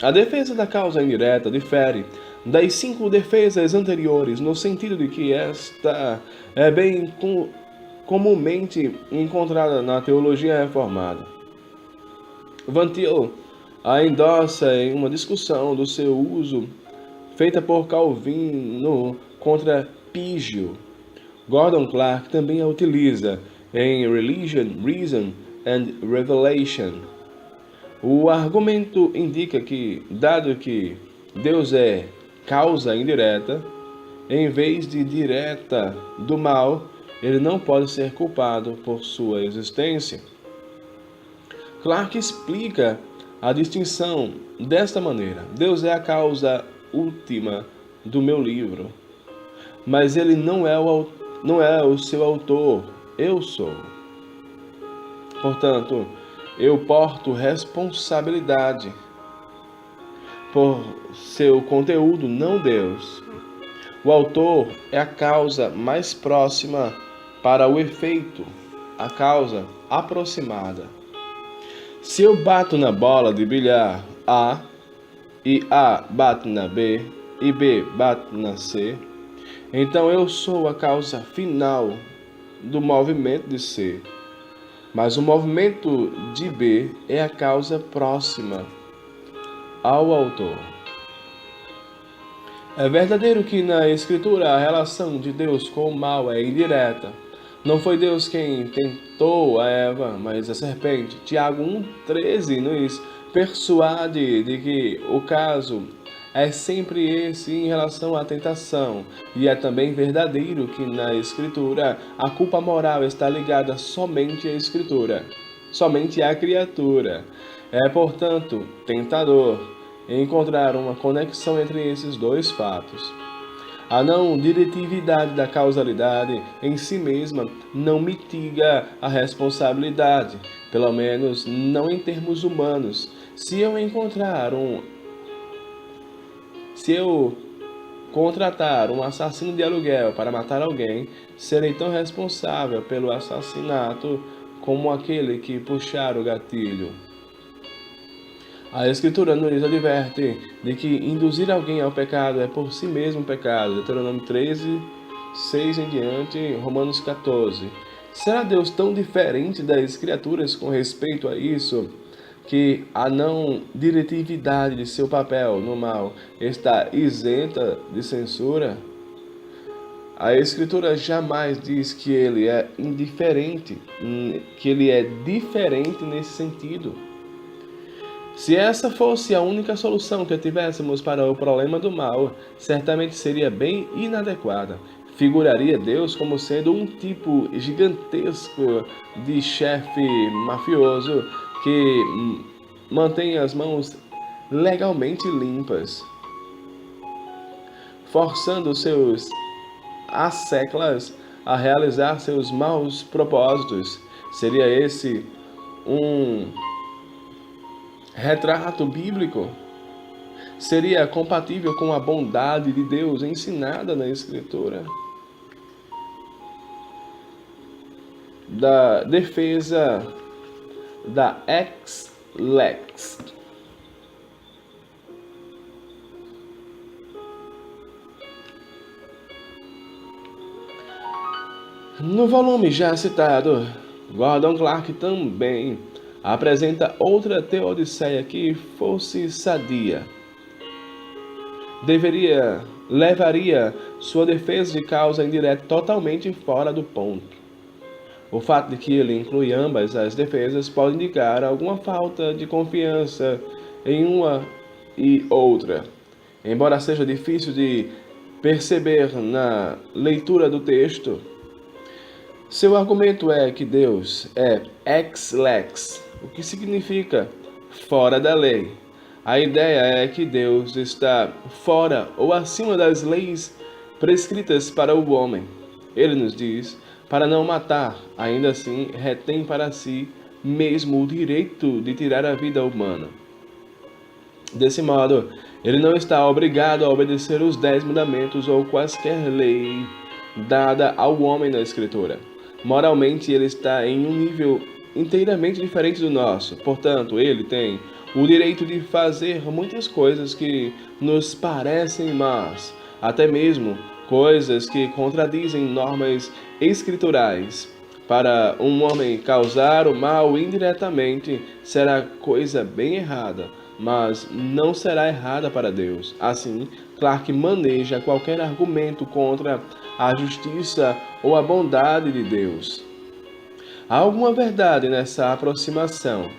Speaker 1: A defesa da causa indireta difere das 5 defesas anteriores, no sentido de que esta é bem comumente encontrada na teologia reformada. Van Til a endossa em uma discussão do seu uso feita por Calvino contra Pígio. Gordon Clark também a utiliza em Religion, Reason and Revelation. O argumento indica que, dado que Deus é causa indireta, em vez de direta do mal, ele não pode ser culpado por sua existência. Clark explica a distinção desta maneira: Deus é a causa última do meu livro, mas ele não é o seu autor, eu sou. Portanto, eu porto responsabilidade por seu conteúdo, não Deus. O autor é a causa mais próxima para o efeito, a causa aproximada. Se eu bato na bola de bilhar A, e A bate na B, e B bate na C, então eu sou a causa final do movimento de C. Mas o movimento de B é a causa próxima ao autor. É verdadeiro que na Escritura a relação de Deus com o mal é indireta. Não foi Deus quem tentou a Eva, mas a serpente. Tiago 1,13 nos persuade de que o caso é sempre esse em relação à tentação. E é também verdadeiro que na Escritura a culpa moral está ligada somente à Escritura, somente à criatura. É, portanto, tentador encontrar uma conexão entre esses dois fatos. A não diretividade da causalidade em si mesma não mitiga a responsabilidade, pelo menos não em termos humanos. Se eu contratar um assassino de aluguel para matar alguém, serei tão responsável pelo assassinato como aquele que puxar o gatilho. A Escritura nos adverte de que induzir alguém ao pecado é por si mesmo pecado. Deuteronômio 13, 6 em diante, Romanos 14. Será Deus tão diferente das criaturas com respeito a isso, que a não diretividade de seu papel no mal está isenta de censura? A Escritura jamais diz que ele é indiferente, que ele é diferente nesse sentido. Se essa fosse a única solução que tivéssemos para o problema do mal, certamente seria bem inadequada. Figuraria Deus como sendo um tipo gigantesco de chefe mafioso que mantém as mãos legalmente limpas, forçando seus asseclas a realizar seus maus propósitos. Seria esse um retrato bíblico? Seria compatível com a bondade de Deus ensinada na Escritura? Da defesa da ex-lex. No volume já citado, Gordon Clark também apresenta outra teodiceia que fosse sadia. Levaria sua defesa de causa indireta totalmente fora do ponto. O fato de que ele inclui ambas as defesas pode indicar alguma falta de confiança em uma e outra. Embora seja difícil de perceber na leitura do texto, seu argumento é que Deus é ex lex, o que significa fora da lei. A ideia é que Deus está fora ou acima das leis prescritas para o homem. Ele nos diz para não matar, ainda assim retém para si mesmo o direito de tirar a vida humana. Desse modo, ele não está obrigado a obedecer os 10 mandamentos ou quaisquer lei dada ao homem na Escritura. Moralmente, ele está em um nível inteiramente diferente do nosso. Portanto, ele tem o direito de fazer muitas coisas que nos parecem más, até mesmo coisas que contradizem normas escriturais. Para um homem causar o mal indiretamente será coisa bem errada, mas não será errada para Deus. Assim, Clark maneja qualquer argumento contra a justiça ou a bondade de Deus. Há alguma verdade nessa aproximação.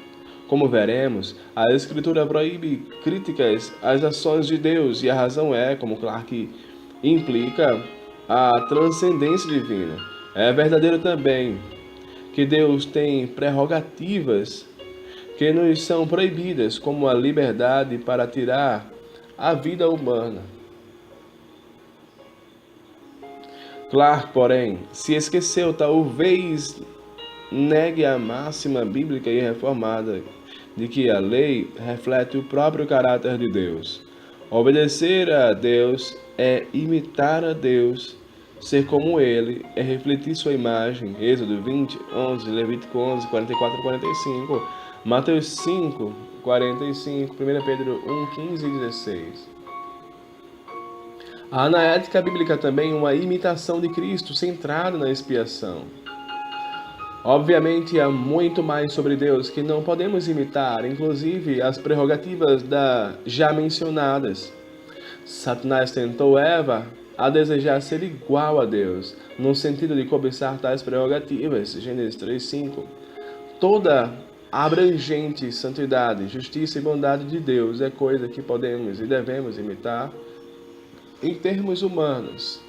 Speaker 1: Como veremos, a Escritura proíbe críticas às ações de Deus e a razão é, como Clark implica, a transcendência divina. É verdadeiro também que Deus tem prerrogativas que nos são proibidas, como a liberdade para tirar a vida humana. Clark, porém, se esqueceu, talvez negue a máxima bíblica e reformada de que a lei reflete o próprio caráter de Deus. Obedecer a Deus é imitar a Deus. Ser como Ele é refletir sua imagem. Êxodo 20, 11, Levítico 11, 44 e 45, Mateus 5, 45, 1 Pedro 1, 15 e 16. Há na ética bíblica também uma imitação de Cristo centrada na expiação. Obviamente, há muito mais sobre Deus que não podemos imitar, inclusive as prerrogativas já mencionadas. Satanás tentou Eva a desejar ser igual a Deus, no sentido de cobiçar tais prerrogativas. Gênesis 3:5. Toda abrangente santidade, justiça e bondade de Deus é coisa que podemos e devemos imitar em termos humanos.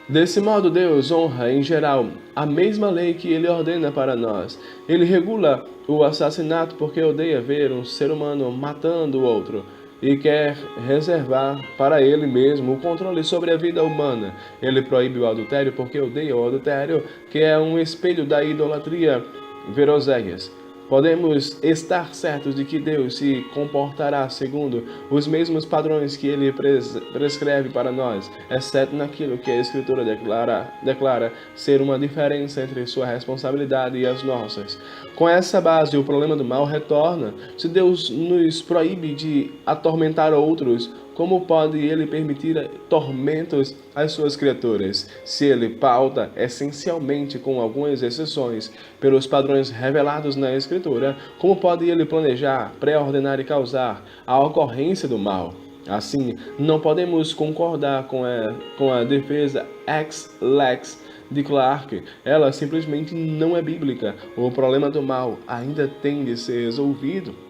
Speaker 1: Desse modo, Deus honra, em geral, a mesma lei que Ele ordena para nós. Ele regula o assassinato porque odeia ver um ser humano matando o outro e quer reservar para Ele mesmo o controle sobre a vida humana. Ele proíbe o adultério porque odeia o adultério, que é um espelho da idolatria verosséias. Podemos estar certos de que Deus se comportará segundo os mesmos padrões que Ele prescreve para nós, exceto naquilo que a Escritura declara ser uma diferença entre sua responsabilidade e as nossas. Com essa base, o problema do mal retorna. Se Deus nos proíbe de atormentar outros, como pode Ele permitir tormentos às suas criaturas? Se Ele pauta, essencialmente com algumas exceções, pelos padrões revelados na Escritura, como pode Ele planejar, pré-ordenar e causar a ocorrência do mal? Assim, não podemos concordar com a defesa ex lex de Clark. Ela simplesmente não é bíblica. O problema do mal ainda tem de ser resolvido.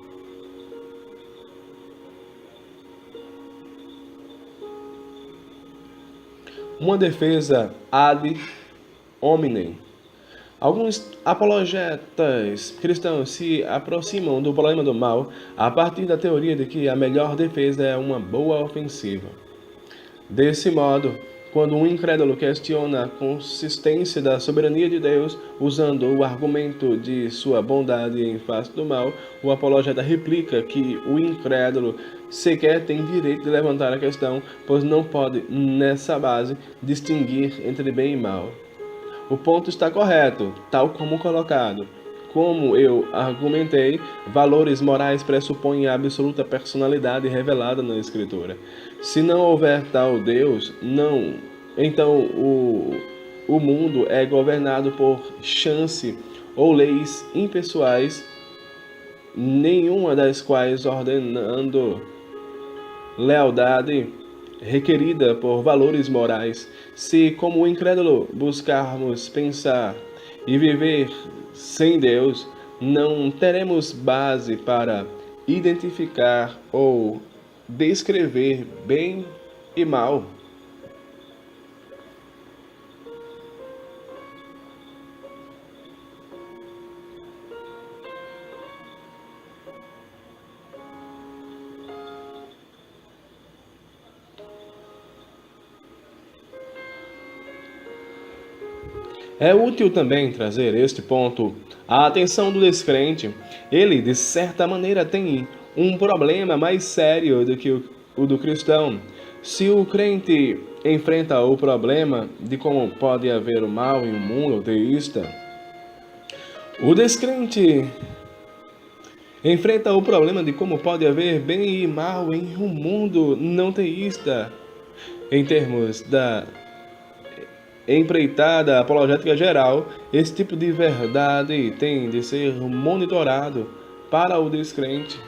Speaker 1: Uma defesa ad hominem. Alguns apologetas cristãos se aproximam do problema do mal a partir da teoria de que a melhor defesa é uma boa ofensiva. Desse modo, quando um incrédulo questiona a consistência da soberania de Deus, usando o argumento de sua bondade em face do mal, o apologeta replica que o incrédulo sequer tem direito de levantar a questão, pois não pode, nessa base, distinguir entre bem e mal. O ponto está correto, tal como colocado. Como eu argumentei, valores morais pressupõem a absoluta personalidade revelada na Escritura. Se não houver tal Deus, então o mundo é governado por chance ou leis impessoais, nenhuma das quais ordenando lealdade requerida por valores morais. Se, como o incrédulo, buscarmos pensar e viver sem Deus, não teremos base para identificar ou descrever bem e mal. É útil também trazer este ponto à atenção do descrente. Ele, de certa maneira, tem um problema mais sério do que o do cristão. Se o crente enfrenta o problema de como pode haver o mal em um mundo teísta, o descrente enfrenta o problema de como pode haver bem e mal em um mundo não teísta. Em termos da empreitada apologética geral, esse tipo de verdade tem de ser monitorado para o descrente.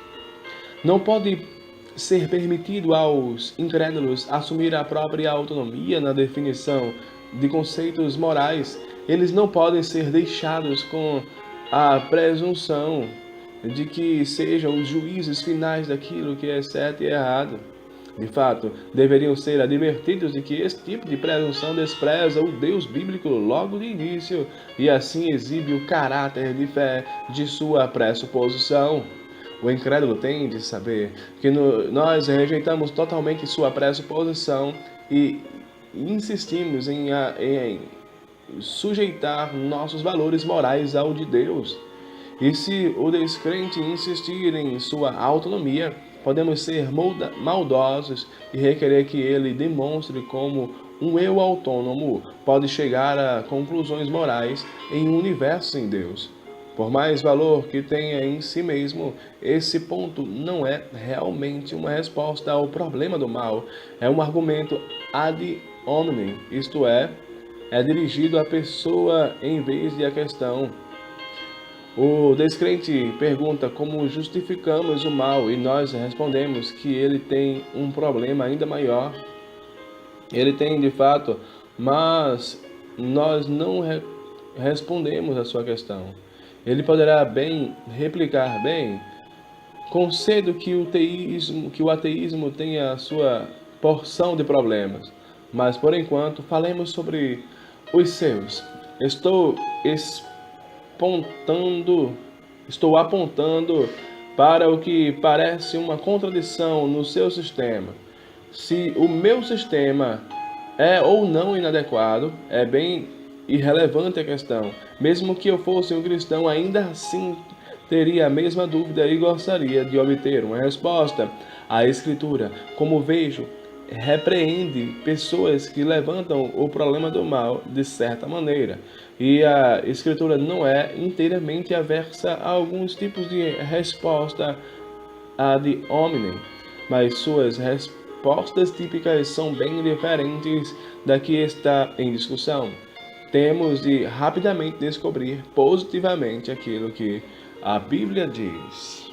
Speaker 1: Não pode ser permitido aos incrédulos assumir a própria autonomia na definição de conceitos morais. Eles não podem ser deixados com a presunção de que sejam os juízes finais daquilo que é certo e errado. De fato, deveriam ser advertidos de que esse tipo de presunção despreza o Deus bíblico logo de início e assim exibe o caráter de fé de sua pressuposição. O incrédulo tem de saber que nós rejeitamos totalmente sua pressuposição e insistimos em sujeitar nossos valores morais ao de Deus. E se o descrente insistir em sua autonomia, podemos ser maldosos e requerer que ele demonstre como um eu autônomo pode chegar a conclusões morais em um universo sem Deus. Por mais valor que tenha em si mesmo, esse ponto não é realmente uma resposta ao problema do mal, é um argumento ad hominem, isto é dirigido à pessoa em vez de à questão. O descrente pergunta como justificamos o mal e nós respondemos que ele tem um problema ainda maior. Ele tem de fato, mas nós não respondemos a sua questão. Ele poderá bem replicar bem, concedo que o ateísmo tenha a sua porção de problemas, mas por enquanto falemos sobre os seus. Estou apontando para o que parece uma contradição no seu sistema. Se o meu sistema é ou não inadequado, é bem irrelevante a questão. Mesmo que eu fosse um cristão, ainda assim teria a mesma dúvida e gostaria de obter uma resposta. A Escritura, como vejo, repreende pessoas que levantam o problema do mal de certa maneira. E a Escritura não é inteiramente aversa a alguns tipos de resposta ad hominem, mas suas respostas típicas são bem diferentes da que está em discussão. Temos de rapidamente descobrir positivamente aquilo que a Bíblia diz.